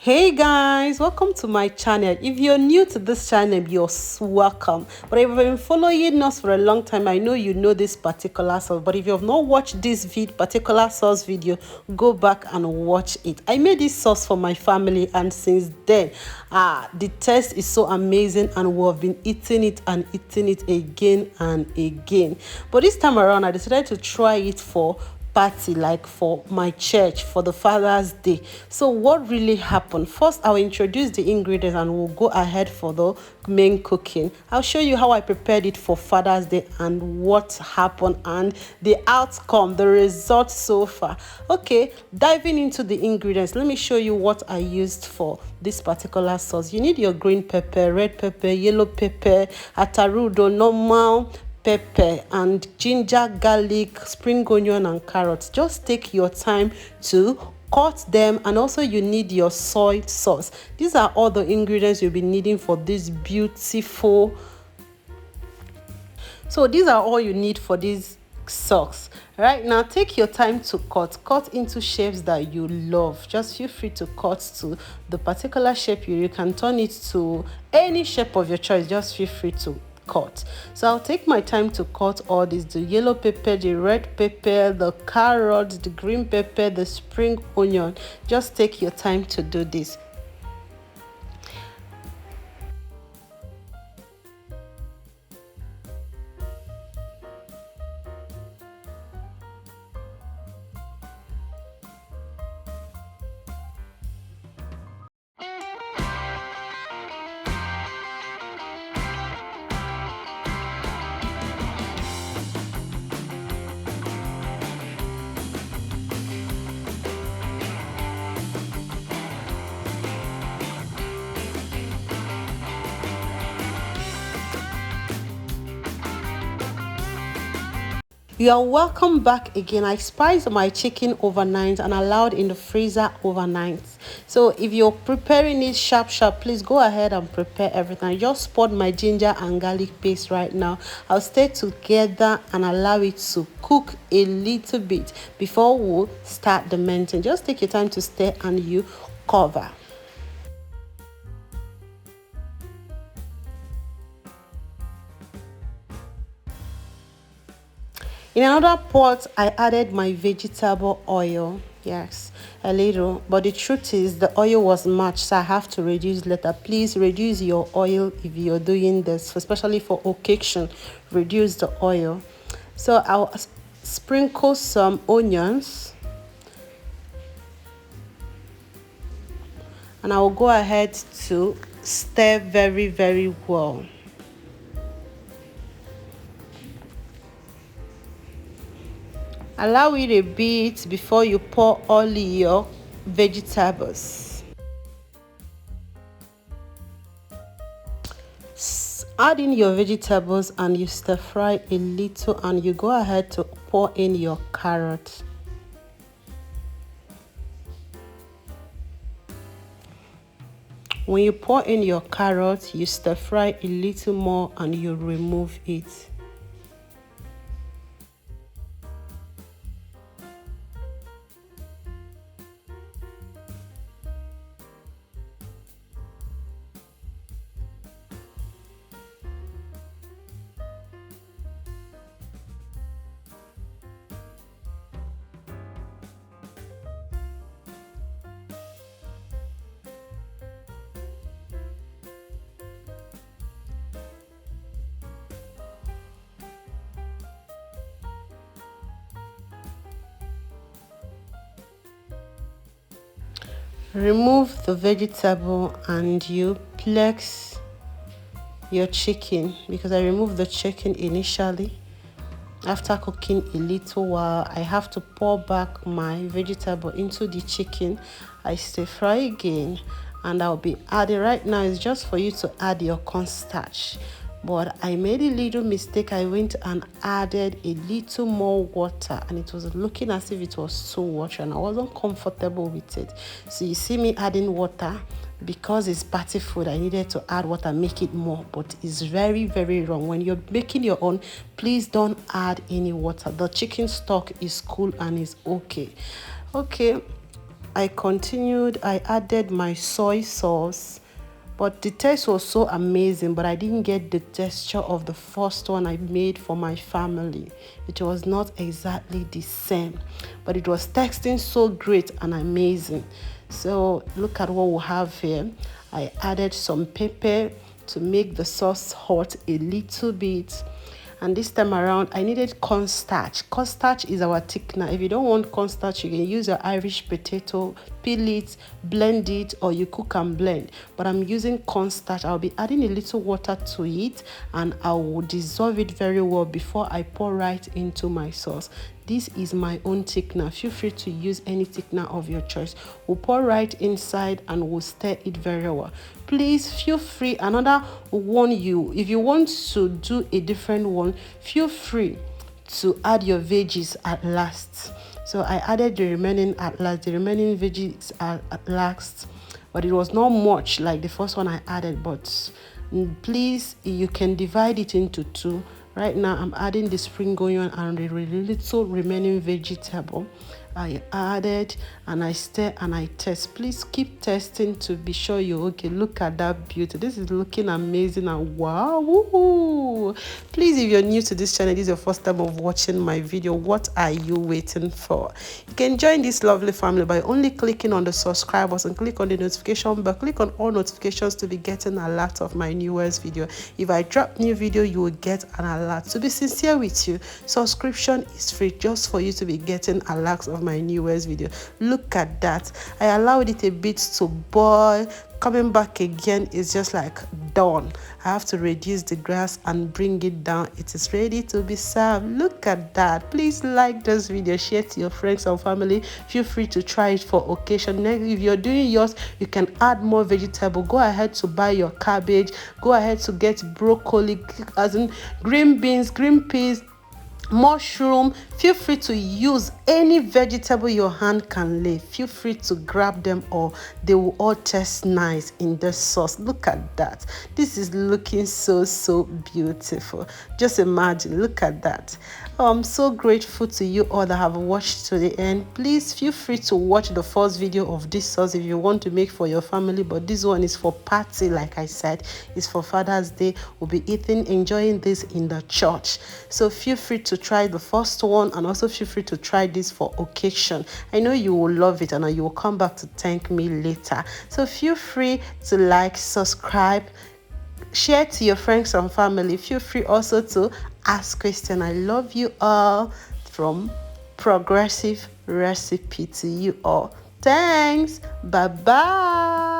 Hey guys, welcome to my channel. If you're new to this channel, you're welcome. But if you've been following us for a long time, I know you know this particular sauce. But if you have not watched this particular sauce video, go back and watch it. I made this sauce for my family, and since then, the taste is so amazing, and we have been eating it and eating it again and again. But this time around, I decided to try it for party, like for my church, for the Father's Day. So what really happened? First, I'll introduce the ingredients and we'll go ahead for the main cooking. I'll show you how I prepared it for Father's Day and what happened and the outcome, the result so far. Okay, diving into the ingredients, let me show you what I used for this particular sauce. You need your green pepper, red pepper, yellow pepper, atarudo, normal pepper, and ginger, garlic, spring onion, and carrots. Just take your time to cut them, and also you need your soy sauce. These are all the ingredients you'll be needing for this beautiful. So these are all you need for this sauce. Right now, take your time to cut into shapes that you love. Just feel free to cut to the particular shape. You can turn it to any shape of your choice. Just feel free to cut. So I'll take my time to cut all this: the yellow pepper, the red pepper, the carrots, the green pepper, the spring onion. Just take your time to do this. You are welcome back again. I spiced my chicken overnight and allowed in the freezer overnight. So if you're preparing it sharp, please go ahead and prepare everything. I just poured my ginger and garlic paste right now. I'll stay together and allow it to cook a little bit before we start the maintain. Just take your time to stir and you cover. In another pot, I added my vegetable oil. Yes, a little. But the truth is, the oil was much, so I have to reduce later. Please reduce your oil if you're doing this, especially for occasion. Reduce the oil. So I'll sprinkle some onions. And I'll go ahead to stir very, very well. Allow it a bit before you pour all your vegetables. Add in your vegetables and you stir fry a little, and you go ahead to pour in your carrot. When you pour in your carrot, you stir fry a little more and you remove it. Remove the vegetable and you place your chicken, because I removed the chicken initially. After cooking a little while, I have to pour back my vegetable into the chicken. I stir fry again, and I'll be adding, right now it's just for you to add your cornstarch. But I made a little mistake. I went and added a little more water, and it was looking as if it was too watery, and I wasn't comfortable with it. So you see me adding water. Because it's party food, I needed to add water, make it more, but it's very, very wrong. When you're making your own, please don't add any water. The chicken stock is cool and is okay. I continued. I added my soy sauce, but the taste was so amazing, but I didn't get the texture of the first one I made for my family. It was not exactly the same, but it was tasting so great and amazing. So look at what we have here. I added some pepper to make the sauce hot a little bit. And this time around, I needed cornstarch. Cornstarch is our thickener. If you don't want cornstarch, you can use your Irish potato, peel it, blend it, or you cook and blend. But I'm using cornstarch. I'll be adding a little water to it, and I will dissolve it very well before I pour right into my sauce. This is my own thickener. Feel free to use any thickener of your choice. We'll pour right inside and we'll stir it very well. Please feel free. Another one, if you want to do a different one, feel free to add your veggies at last. So I added the remaining veggies at last, but it was not much like the first one I added. But please, you can divide it into two. Right now, I'm adding the spring onion and the little remaining vegetable. I added and I stir and I test. Please keep testing to be sure you're okay. Look at that beauty. This is looking amazing and wow. Woohoo. Please, if you're new to this channel, this is your first time of watching my video, what are you waiting for? You can join this lovely family by only clicking on the subscribe button, click on the notification bell, click on all notifications to be getting a lot of my newest video. If I drop new video, you will get an alert. To be sincere with you, subscription is free just for you to be getting alerts of my newest video. Look at that. I allowed it a bit to boil. Coming back again is just like done. I have to reduce the gas and bring it down. It is ready to be served. Look at that. Please like this video, share to your friends and family. Feel free to try it for occasion. Next, if you're doing yours, you can add more vegetable. Go ahead to buy your cabbage. Go ahead to get broccoli, as in green beans, green peas, mushroom. Feel free to use any vegetable your hand can lay. Feel free to grab them, or they will all taste nice in the sauce. Look at that. This is looking so beautiful. Just imagine. Look at that. I'm so grateful to you all that have watched to the end. Please feel free to watch the first video of this sauce if you want to make for your family, but this one is for party. Like I said, it's for Father's Day. We'll be enjoying this in the church. So feel free to try the first one, and also feel free to try this for occasion. I know you will love it and you will come back to thank me later. So feel free to like, subscribe, share to your friends and family. Feel free also to ask questions. I love you all. From Progressive Recipe to you all. Thanks. Bye bye.